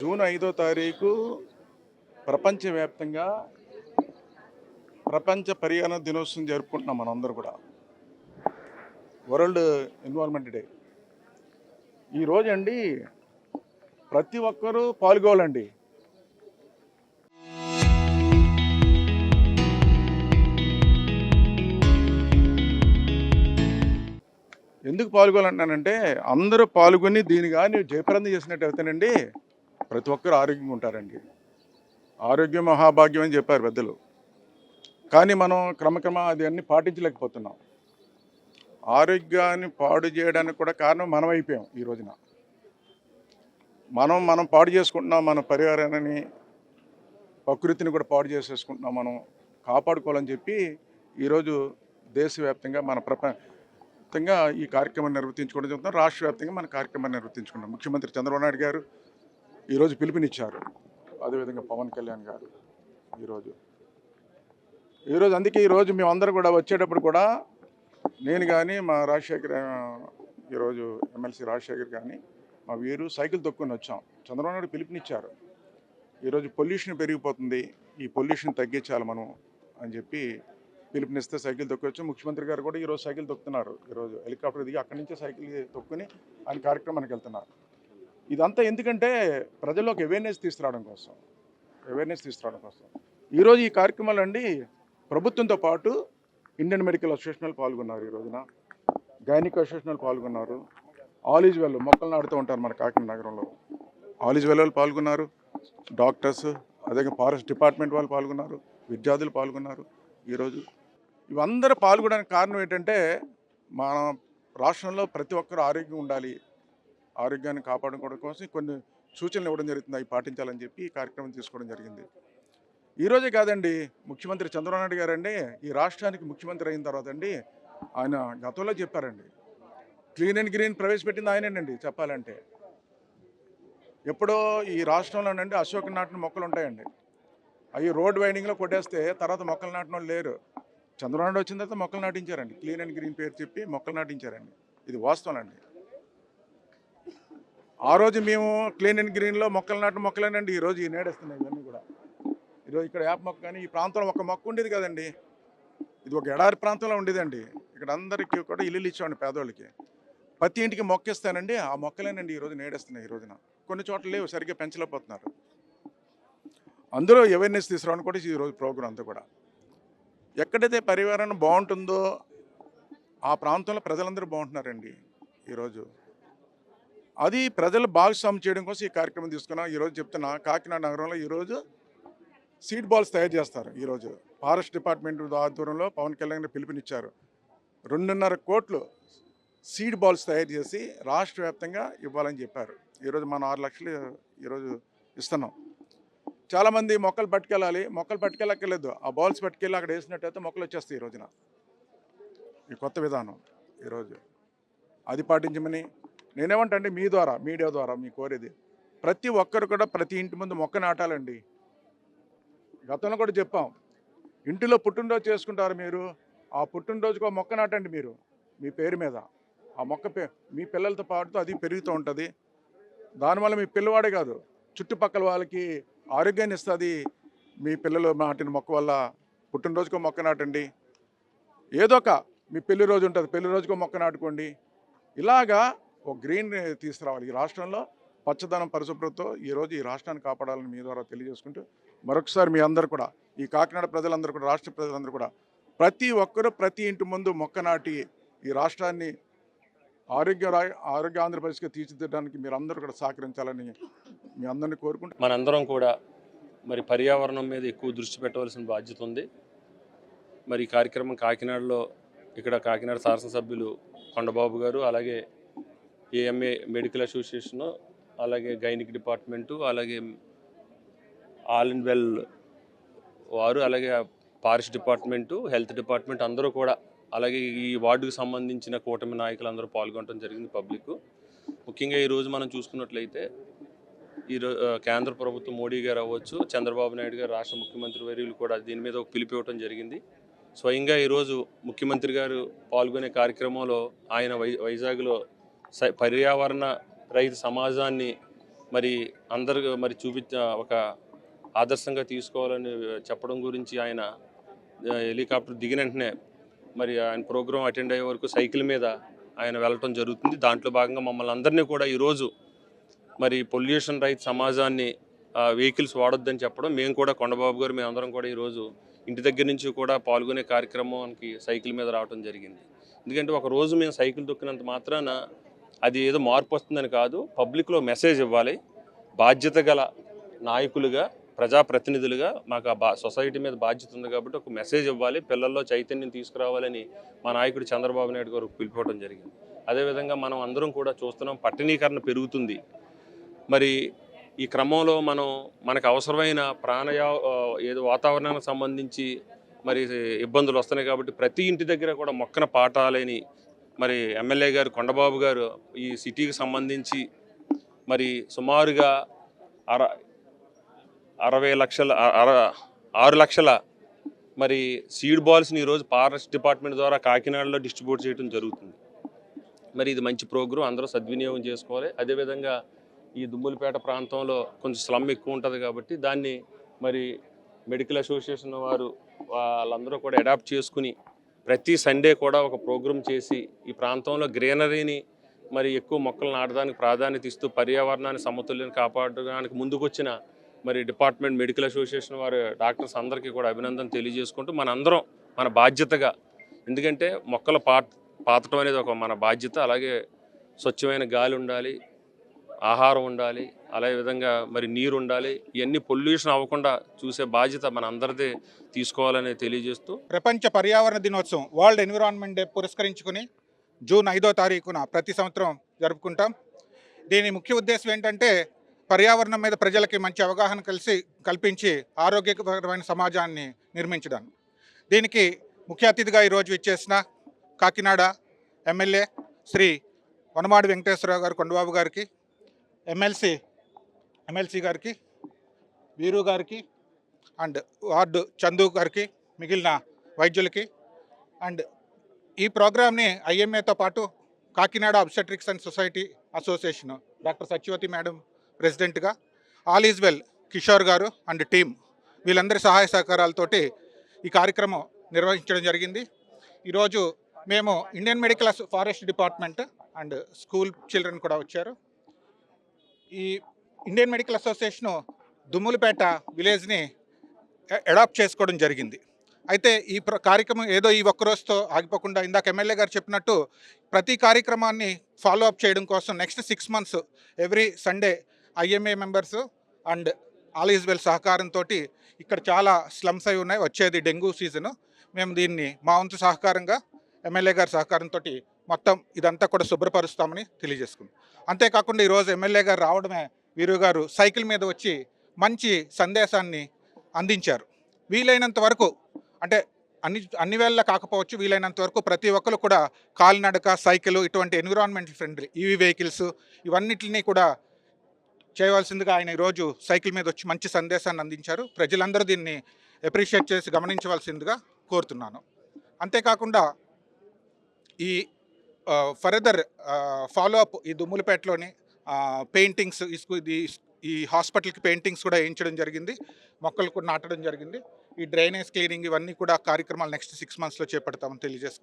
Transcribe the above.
June 5వ తారీఖు ప్రపంచవ్యాప్తంగా ప్రపంచ పర్యావరణ దినోత్సవం జరుపుకుంటున్నాం మనందరూ కూడా. World environment day. ఈ రోజండి ప్రతి ఒక్కరూ పాల్గొవాలండి. ఎందుకు పాల్గొవాలంటున్నానంటే అందరూ పాల్గొని దీని కానీ జయప్రదం చేసినట్టు అయితేనండి ప్రతి ఒక్కరు ఆరోగ్యంగా ఉంటారండి. ఆరోగ్యం మహాభాగ్యం అని చెప్పారు పెద్దలు. కానీ మనం క్రమక్రమ అది అన్ని పాటించలేకపోతున్నాం. ఆరోగ్యాన్ని పాడు చేయడానికి కూడా కారణం మనం అయిపోయాం. ఈ రోజున మనం పాడు చేసుకుంటున్నాం. మన పర్యావరణాన్ని, ప్రకృతిని కూడా పాడు చేసేసుకుంటున్నాం. మనం కాపాడుకోవాలని చెప్పి ఈరోజు దేశవ్యాప్తంగా మన ప్రపంచంగా ఈ కార్యక్రమాన్ని నిర్వర్తించుకోవడం జరుగుతుంది. రాష్ట్ర వ్యాప్తంగా మన కార్యక్రమాన్ని నిర్వర్తించుకుంటాం. ముఖ్యమంత్రి చంద్రబాబు నాయుడు గారు ఈరోజు పిలుపునిచ్చారు. అదేవిధంగా పవన్ కళ్యాణ్ గారు ఈరోజు అందుకే ఈరోజు మేమందరం కూడా వచ్చేటప్పుడు కూడా నేను కానీ మా రాజశేఖర్ ఈరోజు ఎమ్మెల్సీ రాజశేఖర్ కానీ మా వీరు సైకిల్ తొక్కుని వచ్చాం. చంద్రబాబు నాయుడు పిలుపునిచ్చారు. ఈరోజు పొల్యూషన్ పెరిగిపోతుంది, ఈ పొల్యూషన్ తగ్గించాలి మనం అని చెప్పి పిలుపునిస్తే సైకిల్ తొక్కొచ్చాం. ముఖ్యమంత్రి గారు కూడా ఈరోజు సైకిల్ తొక్కుతున్నారు. ఈరోజు హెలికాప్టర్ దిగి అక్కడి నుంచే సైకిల్ తొక్కుని ఆయన కార్యక్రమానికి వెళ్తున్నారు. ఇదంతా ఎందుకంటే ప్రజల్లోకి అవేర్నెస్ తీసుకురావడం కోసం. ఈరోజు ఈ కార్యక్రమాలు అండి ప్రభుత్వంతో పాటు ఇండియన్ మెడికల్ అసోసియేషన్ పాల్గొన్నారు. ఈ రోజున గైనిక్ అసోసియేషన్ పాల్గొన్నారు. ఆల్ ఈజ్ వెల్ మొక్కలు నాడుతూ ఉంటారు మన కాకినాడ నగరంలో. ఆల్ ఈజ్ వెల్ వాళ్ళు పాల్గొన్నారు. డాక్టర్స్, అదే ఫారెస్ట్ డిపార్ట్మెంట్ వాళ్ళు పాల్గొన్నారు. విద్యార్థులు పాల్గొన్నారు. ఈరోజు ఇవందరూ పాల్గొనడానికి కారణం ఏంటంటే మన రాష్ట్రంలో ప్రతి ఒక్కరు ఆరోగ్యం ఉండాలి, ఆరోగ్యాన్ని కాపాడుకోవడం కోసం కొన్ని సూచనలు ఇవ్వడం జరుగుతుంది. అవి పాటించాలని చెప్పి ఈ కార్యక్రమం తీసుకోవడం జరిగింది. ఈరోజే కాదండి, ముఖ్యమంత్రి చంద్రబాబు నాయుడు గారండి ఈ రాష్ట్రానికి ముఖ్యమంత్రి అయిన తర్వాత అండి ఆయన గతంలో చెప్పారండి, క్లీన్ అండ్ గ్రీన్ ప్రవేశపెట్టింది ఆయనేనండి. చెప్పాలంటే ఎప్పుడో ఈ రాష్ట్రంలోనండి అశోక్ నాటిన మొక్కలు ఉంటాయండి, అవి రోడ్ వైండింగ్లో కొట్టేస్తే తర్వాత మొక్కలు నాటిన వాళ్ళు లేరు. చంద్రబాబు నాయుడు వచ్చిన తర్వాత మొక్కలు నాటించారండి. క్లీన్ అండ్ గ్రీన్ పేరు చెప్పి మొక్కలు నాటించారండి. ఇది వాస్తవం అండి. ఆ రోజు మేము క్లీన్ అండ్ గ్రీన్లో మొక్కలు నాటిన మొక్కలేనండి ఈరోజు ఈ నేడేస్తున్నాయి. ఇవన్నీ కూడా ఈరోజు ఇక్కడ వేప మొక్క కానీ ఈ ప్రాంతంలో ఒక మొక్క ఉండేది కదండి, ఇది ఒక ఎడారి ప్రాంతంలో ఉండేదండి. ఇక్కడ అందరికీ కూడా ఇల్లు ఇచ్చామండి పేదోళ్ళకి. ప్రతి ఇంటికి మొక్క ఇస్తానండి, ఆ మొక్కలేనండి ఈరోజు నేడేస్తున్నాయి. ఈ రోజున కొన్ని చోట్ల లేవు, సరిగ్గా పెంచలేకపోతున్నారు. అందులో అవేర్నెస్ తీసుకురావడం కూడా ఈరోజు ప్రోగ్రాం అంతా కూడా. ఎక్కడైతే పర్యావరణం బాగుంటుందో ఆ ప్రాంతంలో ప్రజలందరూ బాగుంటున్నారండి. ఈరోజు అది ప్రజలు భాగస్వామ్యం చేయడం కోసం ఈ కార్యక్రమం తీసుకున్నాం. ఈరోజు చెప్తున్నా, కాకినాడ నగరంలో ఈరోజు సీడ్ బాల్స్ తయారు చేస్తారు. ఈరోజు ఫారెస్ట్ డిపార్ట్మెంట్ ఆధ్వర్యంలో పవన్ కళ్యాణ్ పిలుపునిచ్చారు. 2.5 కోట్లు సీడ్ బాల్స్ తయారు చేసి రాష్ట్ర వ్యాప్తంగా ఇవ్వాలని చెప్పారు. ఈరోజు మనం 6 లక్షలు ఈరోజు ఇస్తున్నాం. చాలామంది మొక్కలు పట్టుకెళ్ళాలి, మొక్కలు పట్టుకెళ్ళక్కర్లేదు, ఆ బాల్స్ పట్టుకెళ్ళి అక్కడ వేసినట్టయితే మొక్కలు వచ్చేస్తాయి. ఈ రోజున ఈ కొత్త విధానం ఈరోజు అది పాటించమని నేనేమంటే మీ ద్వారా, మీడియా ద్వారా మీ కోరేది, ప్రతి ఒక్కరు కూడా ప్రతి ఇంటి ముందు మొక్క నాటాలండి. గతంలో కూడా చెప్పాం, ఇంటిలో పుట్టినరోజు చేసుకుంటారు మీరు, ఆ పుట్టినరోజుకు ఒక మొక్క నాటండి మీరు మీ పేరు మీద. ఆ మొక్క మీ పిల్లలతో పాటు అది పెరుగుతూ ఉంటుంది. దానివల్ల మీ పిల్లవాడే కాదు, చుట్టుపక్కల వాళ్ళకి ఆరోగ్యాన్ని ఇస్తుంది. మీ పిల్లలు నాటిన మొక్క వల్ల పుట్టినరోజుకో మొక్క నాటండి. ఏదో ఒక మీ పెళ్లి రోజు ఉంటుంది, పెళ్లి రోజుకో మొక్క నాటుకోండి. ఇలాగా ఒక గ్రీన్ తీసుకురావాలి. ఈ రాష్ట్రంలో పచ్చదనం పరిశుభ్రతతో ఈరోజు ఈ రాష్ట్రాన్ని కాపాడాలని మీ ద్వారా తెలియజేసుకుంటూ మరొకసారి మీ అందరూ కూడా, ఈ కాకినాడ ప్రజలందరూ కూడా, రాష్ట్ర ప్రజలందరూ కూడా ప్రతి ఒక్కరూ ప్రతి ఇంటి ముందు మొక్క నాటి ఈ రాష్ట్రాన్ని ఆరోగ్య ఆంధ్రప్రదేశ్గా తీర్చిదిద్దడానికి మీరు అందరూ కూడా సహకరించాలని మీ అందరినీ కోరుకుంటూ, మనందరం కూడా మరి పర్యావరణం మీద ఎక్కువ దృష్టి పెట్టవలసిన బాధ్యత ఉంది. మరి ఈ కార్యక్రమం కాకినాడలో, ఇక్కడ కాకినాడ శాసనసభ్యులు కొండబాబు గారు, అలాగే ఏఎంఏ మెడికల్ అసోసియేషను, అలాగే గైనిక్ డిపార్ట్మెంటు, అలాగే ఆల్ ఇన్ వెల్ వారు, అలాగే ఫారెస్ట్ డిపార్ట్మెంటు, హెల్త్ డిపార్ట్మెంట్ అందరూ కూడా, అలాగే ఈ వార్డుకు సంబంధించిన కూటమి నాయకులు అందరూ పాల్గొనడం జరిగింది. పబ్లిక్ ముఖ్యంగా ఈరోజు మనం చూసుకున్నట్లయితే ఈరోజు కేంద్ర ప్రభుత్వం మోడీ గారు అవ్వచ్చు, చంద్రబాబు నాయుడు గారు రాష్ట్ర ముఖ్యమంత్రి వర్యులు కూడా దీని మీద ఒక పిలుపు ఇవ్వడం జరిగింది. స్వయంగా ఈరోజు ముఖ్యమంత్రి గారు పాల్గొనే కార్యక్రమంలో ఆయన వైజాగ్లో పర్యావరణ రహిత సమాజాన్ని మరి అందరు మరి ఒక ఆదర్శంగా తీసుకోవాలని చెప్పడం గురించి ఆయన హెలికాప్టర్ దిగిన వెంటనే మరి ఆయన ప్రోగ్రాం అటెండ్ అయ్యే వరకు సైకిల్ మీద ఆయన వెళ్ళటం జరుగుతుంది. దాంట్లో భాగంగా మమ్మల్ని అందరినీ కూడా ఈరోజు మరి పొల్యూషన్ రహిత సమాజాన్ని వెహికల్స్ వాడొద్దని చెప్పడం, మేము కూడా కొండబాబు గారు మేమందరం కూడా ఈరోజు ఇంటి దగ్గర నుంచి కూడా పాల్గొనే కార్యక్రమానికి సైకిల్ మీద రావడం జరిగింది. ఎందుకంటే ఒక రోజు మేము సైకిల్ తొక్కినంత మాత్రాన అది ఏదో మార్పు వస్తుందని కాదు, పబ్లిక్లో మెసేజ్ ఇవ్వాలి. బాధ్యత గల నాయకులుగా, ప్రజాప్రతినిధులుగా మాకు సొసైటీ మీద బాధ్యత ఉంది కాబట్టి ఒక మెసేజ్ ఇవ్వాలి, పిల్లల్లో చైతన్యం తీసుకురావాలని మా నాయకుడు చంద్రబాబు నాయుడు గారు పిలుపుకోవడం జరిగింది. అదేవిధంగా మనం అందరం కూడా చూస్తున్నాం, పట్టణీకరణ పెరుగుతుంది. మరి ఈ క్రమంలో మనకు అవసరమైన ఏదో వాతావరణానికి సంబంధించి మరి ఇబ్బందులు వస్తున్నాయి కాబట్టి ప్రతి ఇంటి దగ్గర కూడా మొక్కన పాటాలని మరి ఎమ్మెల్యే గారు కొండబాబు గారు ఈ సిటీకి సంబంధించి మరి సుమారుగా 6 లక్షల మరి సీడ్ బాల్స్ని ఈరోజు ఫారెస్ట్ డిపార్ట్మెంట్ ద్వారా కాకినాడలో డిస్ట్రిబ్యూట్ చేయడం జరుగుతుంది. మరి ఇది మంచి ప్రోగ్రాం, అందరూ సద్వినియోగం చేసుకోవాలి. అదేవిధంగా ఈ దుమ్ములపేట ప్రాంతంలో కొంచెం స్లమ్ ఎక్కువ ఉంటుంది కాబట్టి దాన్ని మరి మెడికల్ అసోసియేషన్ వాళ్ళందరూ కూడా అడాప్ట్ చేసుకుని ప్రతి సండే కూడా ఒక ప్రోగ్రాం చేసి ఈ ప్రాంతంలో గ్రీనరీని మరి ఎక్కువ మొక్కలు నాటడానికి ప్రాధాన్యత ఇస్తూ పర్యావరణాన్ని సమతుల్యాన్ని కాపాడడానికి ముందుకొచ్చిన మరి డిపార్ట్మెంట్ మెడికల్ అసోసియేషన్ వారి డాక్టర్స్ అందరికీ కూడా అభినందన తెలియజేసుకుంటూ మనందరం మన బాధ్యతగా, ఎందుకంటే మొక్కలు పాతడం అనేది ఒక మన బాధ్యత. అలాగే స్వచ్ఛమైన గాలి ఉండాలి, ఆహారం ఉండాలి, అలాగే విధంగా మరి నీరు ఉండాలి. ఇవన్నీ పొల్యూషన్ అవ్వకుండా చూసే బాధ్యత మన అందరిదే తీసుకోవాలని తెలియజేస్తూ ప్రపంచ పర్యావరణ దినోత్సవం వరల్డ్ ఎన్విరాన్మెంట్ డే పురస్కరించుకుని జూన్ 5వ తారీఖున ప్రతి సంవత్సరం జరుపుకుంటాం. దీని ముఖ్య ఉద్దేశం ఏంటంటే పర్యావరణం మీద ప్రజలకి మంచి అవగాహన కల్పించి ఆరోగ్యకరమైన సమాజాన్ని నిర్మించడం. దీనికి ముఖ్య అతిథిగా ఈరోజు ఇచ్చేసిన కాకినాడ ఎమ్మెల్యే శ్రీ వనమాడి వెంకటేశ్వరరావు గారు, కొండబాబు గారికి, ఎమ్మెల్సీ గారికి, వీరు గారికి అండ్ వార్డు చందు గారికి, మిగిలిన వైద్యులకి అండ్ ఈ ప్రోగ్రామ్ని ఐఎంఏతో పాటు Kakinada obstetrics and society association doctor Satyavati madam ప్రెసిడెంట్గా, all is well Kishore garu and team వీళ్ళందరి సహాయ సహకారాలతోటి ఈ కార్యక్రమం నిర్వహించడం జరిగింది. ఈరోజు మేము Indian medical forest department and school children కూడా వచ్చారు. ఈ ఇండియన్ మెడికల్ అసోసియేషను దుమ్ములపేట విలేజ్ని అడాప్ట్ చేసుకోవడం జరిగింది. అయితే ఈ కార్యక్రమం ఏదో ఈ ఒక్కరోజుతో ఆగిపోకుండా ఇందాక ఎమ్మెల్యే గారు చెప్పినట్టు ప్రతి కార్యక్రమాన్ని ఫాలో అప్ చేయడం కోసం next 6 months every Sunday IMA members and all is well సహకారంతో ఇక్కడ చాలా స్లమ్స్ అయి ఉన్నాయి. వచ్చేది డెంగ్యూ సీజను. మేము దీన్ని మా వంతు సహకారంగా ఎమ్మెల్యే గారి సహకారంతో మొత్తం ఇదంతా కూడా శుభ్రపరుస్తామని తెలియజేసుకుంది. అంతేకాకుండా ఈరోజు ఎమ్మెల్యే గారు రావడమే వీరు గారు సైకిల్ మీద వచ్చి మంచి సందేశాన్ని అందించారు. వీలైనంత వరకు అంటే అన్ని వేళ కాకపోవచ్చు, వీలైనంత వరకు ప్రతి ఒక్కరు కూడా కాలినడక, సైకిల్ ఇటువంటి ఎన్విరాన్మెంట్ ఫ్రెండ్లీ ఈవీ వెహికల్స్ ఇవన్నిటిని కూడా చేయవలసిందిగా ఆయన ఈరోజు సైకిల్ మీద వచ్చి మంచి సందేశాన్ని అందించారు. ప్రజలందరూ దీన్ని అప్రిషియేట్ చేసి గమనించవలసిందిగా కోరుతున్నాను. అంతేకాకుండా ఈ ఫర్దర్ ఫాలో అప్ ఈ దుమ్ములపేటలోని పెయింటింగ్స్ ఈ హాస్పిటల్కి పెయింటింగ్స్ కూడా వేయించడం జరిగింది, మొక్కలు కూడా నాటడం జరిగింది. ఈ డ్రైనేజ్ క్లీనింగ్ ఇవన్నీ కూడా కార్యక్రమాలు నెక్స్ట్ 6 monthsలో చేపడతామని తెలియజేసుకుంటాం.